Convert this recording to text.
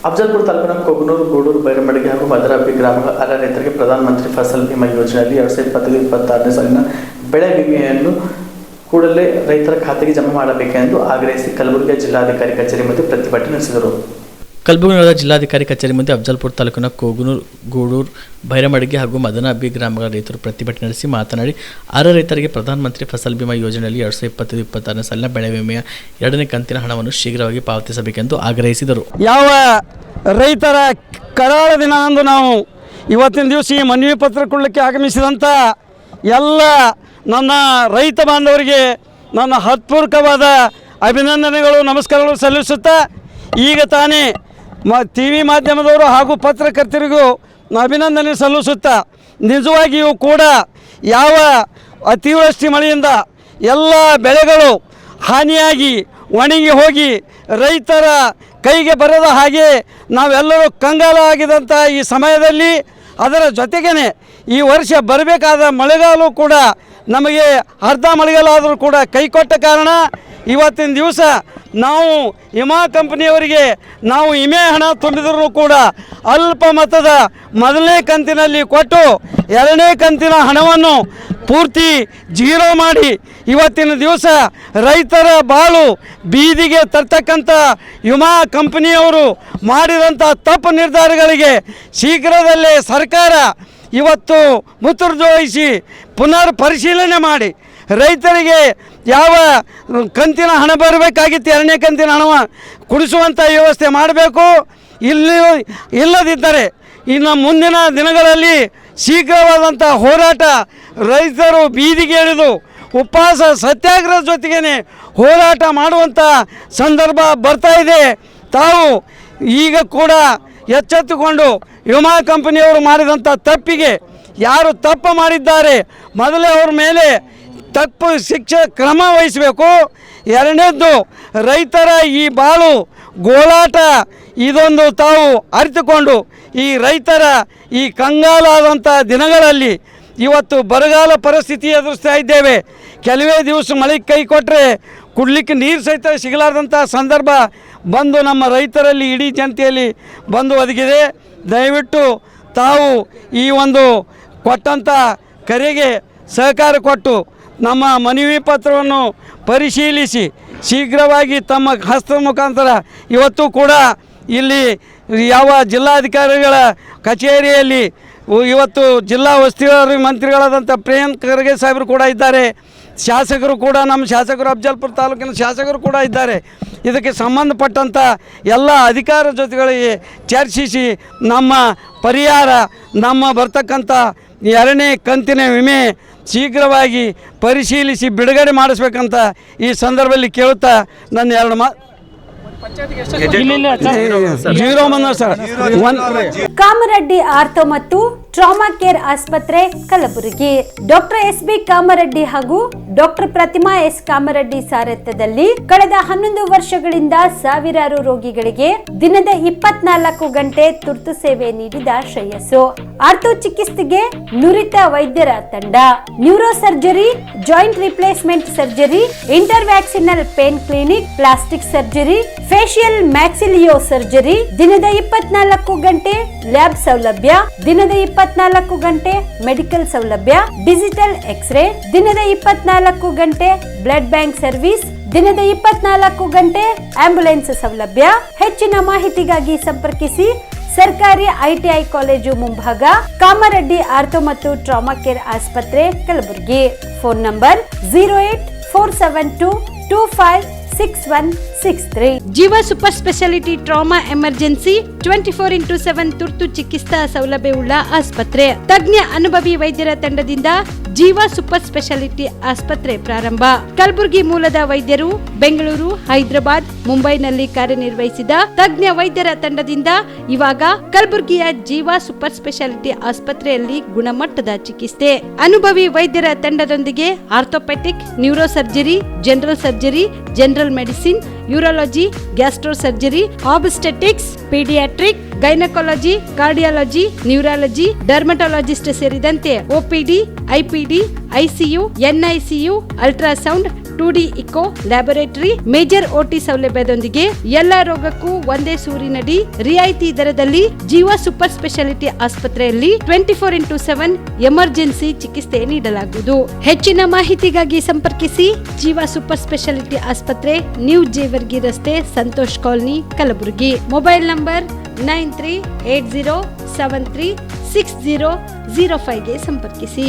ಅಫಜಲ್ಪುರ ತಾಲೂಕಿನ ಕೊಗನೂರು, ಗೂಡೂರು, ಬೈರಮಡಿಗೆ ಹಾಗೂ ಮದರಾಪಿ ಗ್ರಾಮಗಳ ಅರ್ಹ ರೈತರಿಗೆ ಪ್ರಧಾನಮಂತ್ರಿ ಫಸಲ್ ಬಿಮಾ ಯೋಜನೆಯಲ್ಲಿ 2025-26ನೇ ಸಾಲಿನ ಬೆಳೆ ವಿಮೆಯನ್ನು ಕೂಡಲೇ ರೈತರ ಖಾತೆಗೆ ಜಮಾ ಮಾಡಬೇಕೆಂದು ಆಗ್ರಹಿಸಿ ಕಲಬುರಗಿ ಜಿಲ್ಲಾಧಿಕಾರಿ ಕಚೇರಿ ಮುಂದೆ ಪ್ರತಿಭಟನೆ ನಡೆಸಿದರು. ಕಲಬುರಗಿ ನಗರದ ಜಿಲ್ಲಾಧಿಕಾರಿ ಕಚೇರಿ ಮುಂದೆ ಅಫಜಲ್ಪುರ ತಾಲೂಕಿನ ಕೊಗನೂರು, ಗೂಡೂರು, ಬೈರಮಡಿಗೆ ಹಾಗೂ ಮದನಾಬಿ ಗ್ರಾಮಗಳ ರೈತರು ಪ್ರತಿಭಟನೆ ನಡೆಸಿ ಮಾತನಾಡಿ, ಅರ್ಹ ರೈತರಿಗೆ ಪ್ರಧಾನಮಂತ್ರಿ ಫಸಲ್ ಬಿಮಾ ಯೋಜನೆಯಲ್ಲಿ 2025-26ನೇ ಸಾಲಿನ ಬೆಳೆ ವಿಮೆಯ 2ನೇ ಕಂತಿನ ಹಣವನ್ನು ಶೀಘ್ರವಾಗಿ ಪಾವತಿಸಬೇಕೆಂದು ಆಗ್ರಹಿಸಿದರು. ಯಾವ ರೈತರ ಕರಾಳ ದಿನದಂದು ನಾವು ಇವತ್ತಿನ ದಿವಸ ಈ ಮನವಿ ಪತ್ರ ಕೊಡಲಿಕ್ಕೆ ಆಗಮಿಸಿದಂಥ ಎಲ್ಲ ನನ್ನ ರೈತ ಬಾಂಧವರಿಗೆ ನನ್ನ ಹೃತ್ಪೂರ್ವಕವಾದ ಅಭಿನಂದನೆಗಳು, ನಮಸ್ಕಾರಗಳು ಸಲ್ಲಿಸುತ್ತಾ, ಈಗ ತಾನೇ ಟಿ ವಿ ಮಾಧ್ಯಮದವರು ಹಾಗೂ ಪತ್ರಕರ್ತರಿಗೂ ಅಭಿನಂದನೆ ಸಲ್ಲಿಸುತ್ತಾ, ನಿಜವಾಗಿಯೂ ಕೂಡ ಯಾವ ಅತಿವೃಷ್ಟಿ ಮಳೆಯಿಂದ ಎಲ್ಲ ಬೆಳೆಗಳು ಹಾನಿಯಾಗಿ ಒಣಗಿ ಹೋಗಿ ರೈತರ ಕೈಗೆ ಬರದ ಹಾಗೆ ನಾವೆಲ್ಲರೂ ಕಂಗಾಲ ಆಗಿದಂಥ ಈ ಸಮಯದಲ್ಲಿ ಅದರ ಜೊತೆಗೇ ಈ ವರ್ಷ ಬರಬೇಕಾದ ಮಳೆಗಾಲ ಕೂಡ ನಮಗೆ ಅರ್ಧ ಮಳೆಗಾಲ ಆದರೂ ಕೂಡ ಕೈಕೊಟ್ಟ ಕಾರಣ ಇವತ್ತಿನ ದಿವಸ ನಾವು ವಿಮಾ ಕಂಪನಿಯವರಿಗೆ ನಾವು ವಿಮೆ ಹಣ ತುಂಬಿದರೂ ಕೂಡ ಅಲ್ಪ ಮೊತ್ತದ ಮೊದಲನೇ ಕಂತಿನಲ್ಲಿ ಕೊಟ್ಟು 2ನೇ ಕಂತಿನ ಹಣವನ್ನು ಪೂರ್ತಿ ಜೀರೋ ಮಾಡಿ ಇವತ್ತಿನ ದಿವಸ ರೈತರ ಬಾಳು ಬೀದಿಗೆ ತರ್ತಕ್ಕಂಥ ವಿಮಾ ಕಂಪನಿಯವರು ಮಾಡಿದಂಥ ತಪ್ಪು ನಿರ್ಧಾರಗಳಿಗೆ ಶೀಘ್ರದಲ್ಲೇ ಸರ್ಕಾರ ಇವತ್ತು ಮುತುರ್ದು ವಹಿಸಿ ಪುನರ್ ಪರಿಶೀಲನೆ ಮಾಡಿ ರೈತರಿಗೆ ಯಾವ ಕಂತಿನ ಹಣ ಬರಬೇಕಾಗಿತ್ತು 2ನೇ ಕಂತಿನ ಹಣ ಕೊಡಿಸುವಂಥ ವ್ಯವಸ್ಥೆ ಮಾಡಬೇಕು. ಇಲ್ಲದಿದ್ದರೆ ಇನ್ನು ಮುಂದಿನ ದಿನಗಳಲ್ಲಿ ಶೀಘ್ರವಾದಂಥ ಹೋರಾಟ, ರೈತರು ಬೀದಿಗೆ ಇಳಿದು ಉಪವಾಸ ಸತ್ಯಾಗ್ರಹ ಜೊತೆಗೇ ಹೋರಾಟ ಮಾಡುವಂಥ ಸಂದರ್ಭ ಬರ್ತಾ ಇದೆ. ತಾವು ಈಗ ಕೂಡ ಎಚ್ಚೆತ್ತುಕೊಂಡು ವಿಮಾ ಕಂಪನಿಯವರು ಮಾಡಿದಂಥ ತಪ್ಪಿಗೆ ಯಾರು ತಪ್ಪು ಮಾಡಿದ್ದಾರೆ ಮೊದಲೇ ಅವ್ರ ಮೇಲೆ ತಪ್ಪು ಶಿಕ್ಷೆ ಕ್ರಮ ವಹಿಸಬೇಕು. 2ನೇದ್ದು ರೈತರ ಈ ಬಾಳು ಗೋಳಾಟ ಇದೊಂದು ತಾವು ಅರಿತುಕೊಂಡು ಈ ರೈತರ ಈ ಕಂಗಾಲಾದಂಥ ದಿನಗಳಲ್ಲಿ ಇವತ್ತು ಬರಗಾಲ ಪರಿಸ್ಥಿತಿ ಎದುರಿಸ್ತಾ ಇದ್ದೇವೆ. ಕೆಲವೇ ದಿವಸ ಮಳೆ ಕೈ ಕೊಟ್ಟರೆ ಕುಡಲಿಕ್ಕೆ ನೀರು ಸಹಿತ ಸಿಗಲಾರ್ದಂಥ ಸಂದರ್ಭ ಬಂದು ನಮ್ಮ ರೈತರಲ್ಲಿ ಇಡೀ ಜನತೆಯಲ್ಲಿ ಬಂದು ಒದಗಿದೆ. ದಯವಿಟ್ಟು ತಾವು ಈ ಒಂದು ಕೊಟ್ಟಂಥ ಕರೆಗೆ ಸಹಕಾರ ಕೊಟ್ಟು ನಮ್ಮ ಮನವಿ ಪತ್ರವನ್ನು ಪರಿಶೀಲಿಸಿ ಶೀಘ್ರವಾಗಿ ತಮ್ಮ ಹಸ್ತ ಮುಖಾಂತರ ಇವತ್ತು ಕೂಡ ಇಲ್ಲಿ ಯಾವ ಜಿಲ್ಲಾಧಿಕಾರಿಗಳ ಕಚೇರಿಯಲ್ಲಿ ಇವತ್ತು ಜಿಲ್ಲಾ ಉಸ್ತುವಾರಿ ಮಂತ್ರಿಗಳಾದಂಥ ಪ್ರಿಯಾಂಕ್ ಖರ್ಗೆ ಸಾಹೇಬರು ಕೂಡ ಇದ್ದಾರೆ. ಶಾಸಕರು ಕೂಡ ನಮ್ಮ ಶಾಸಕರು ಅಫಜಲ್ಪುರ ತಾಲೂಕಿನ ಶಾಸಕರು ಕೂಡ ಇದ್ದಾರೆ. ಇದಕ್ಕೆ ಸಂಬಂಧಪಟ್ಟಂಥ ಎಲ್ಲ ಅಧಿಕಾರ ಜೊತೆಗಳಿಗೆ ಚರ್ಚಿಸಿ ನಮ್ಮ ಪರಿಹಾರ, ನಮ್ಮ ಬರ್ತಕ್ಕಂಥ 2ನೇ ಕಂತಿನ ವಿಮೆ ಶೀಘ್ರವಾಗಿ ಪರಿಶೀಲಿಸಿ ಬಿಡುಗಡೆ ಮಾಡಿಸ್ಬೇಕಂತ ಈ ಸಂದರ್ಭದಲ್ಲಿ ಕೇಳುತ್ತಾ ನನ್ನ 2 ಕಾಮರೆಡ್ಡಿ ಆರ್ಥೋ ಮತ್ತು ಟ್ರಾಮಾ ಕೇರ್ ಆಸ್ಪತ್ರೆ ಕಲಬುರಗಿ. Doctor S B. ಕಾಮರೆಡ್ಡಿ ಹಾಗೂ ಡಾಕ್ಟರ್ ಪ್ರತಿಮಾ ಎಸ್. ಕಾಮರೆಡ್ಡಿ ಸಾರಥ್ಯದಲ್ಲಿ ಕಳೆದ 11 ವರ್ಷಗಳಿಂದ ಸಾವಿರಾರು ರೋಗಿಗಳಿಗೆ ದಿನದ 24 ಗಂಟೆ ತುರ್ತು ಸೇವೆ ನೀಡಿದ ಶ್ರೇಯಸ್ಸು. ಆರ್ಥೋ ಚಿಕಿತ್ಸೆಗೆ ನುರಿತ ವೈದ್ಯರ ತಂಡ, neuro surgery, joint replacement surgery, interventional pain clinic, plastic surgery, facial maxillo surgery, ದಿನದ 24 ಗಂಟೆ ಲ್ಯಾಬ್ ಸೌಲಭ್ಯ, ದಿನದ 24 ಗಂಟೆ ಮೆಡಿಕಲ್ ಸೌಲಭ್ಯ, ಡಿಜಿಟಲ್ ಎಕ್ಸ್ರೇ, ದಿನದ 24 ಗಂಟೆ ಬ್ಲಡ್ ಬ್ಯಾಂಕ್ ಸರ್ವಿಸ್, ದಿನದ 24 ಗಂಟೆ ಆಂಬ್ಯುಲೆನ್ಸ್ ಸೌಲಭ್ಯ. ಹೆಚ್ಚಿನ ಮಾಹಿತಿಗಾಗಿ ಸಂಪರ್ಕಿಸಿ ಸರ್ಕಾರಿ ITI ಕಾಲೇಜು ಮುಂಭಾಗ, ಕಾಮರೆಡ್ಡಿ ಆರ್ಥೋ ಮತ್ತು ಟ್ರಾಮಾ ಕೇರ್ ಆಸ್ಪತ್ರೆ ಕಲಬುರಗಿ. Phone number 08472256163. ಜೀವ super speciality trauma emergency 24x7 ತುರ್ತು ಚಿಕಿತ್ಸಾ ಸೌಲಭ್ಯವುಳ್ಳ ಆಸ್ಪತ್ರೆ. ತಜ್ಞ ಅನುಭವಿ ವೈದ್ಯರ ತಂಡದಿಂದ ಜೀವ ಸೂಪರ್ ಸ್ಪೆಷಾಲಿಟಿ ಆಸ್ಪತ್ರೆ ಪ್ರಾರಂಭ. ಕಲಬುರಗಿ ಮೂಲದ ವೈದ್ಯರು ಬೆಂಗಳೂರು, ಹೈದರಾಬಾದ್, ಮುಂಬೈನಲ್ಲಿ ಕಾರ್ಯನಿರ್ವಹಿಸಿದ ತಜ್ಞ ವೈದ್ಯರ ತಂಡದಿಂದ ಇವಾಗ ಕಲಬುರಗಿಯ ಜೀವ ಸೂಪರ್ ಸ್ಪೆಷಾಲಿಟಿ ಆಸ್ಪತ್ರೆಯಲ್ಲಿ ಗುಣಮಟ್ಟದ ಚಿಕಿತ್ಸೆ. ಅನುಭವಿ ವೈದ್ಯರ ತಂಡದೊಂದಿಗೆ orthopaedic, neuro surgery, general surgery, general medicine, urology, gastro surgery, obstetrics, paediatric, gynaecology, cardiology, neurology, dermatologist ಸೇರಿದಂತೆ OPD, IPD, ICU, NICU, ultrasound, 2D eco laboratory, major OT ಸೌಲಭ್ಯದೊಂದಿಗೆ ಎಲ್ಲ ರೋಗಕ್ಕೂ ಒಂದೇ ಸೂರಿನಡಿ ರಿಯಾಯಿತಿ ದರದಲ್ಲಿ ಜೀವ ಸೂಪರ್ ಸ್ಪೆಷಾಲಿಟಿ ಆಸ್ಪತ್ರೆಯಲ್ಲಿ 24x7 ಎಮರ್ಜೆನ್ಸಿ ಚಿಕಿತ್ಸೆ ನೀಡಲಾಗುವುದು. ಹೆಚ್ಚಿನ ಮಾಹಿತಿಗಾಗಿ ಸಂಪರ್ಕಿಸಿ ಜೀವ ಸೂಪರ್ ಸ್ಪೆಷಾಲಿಟಿ ಆಸ್ಪತ್ರೆ, ನ್ಯೂ ಜೇವರ್ಗಿ ರಸ್ತೆ, Santosh colony, Kalaburagi. Mobile number 9380736005 ಗೆ ಸಂಪರ್ಕಿಸಿ.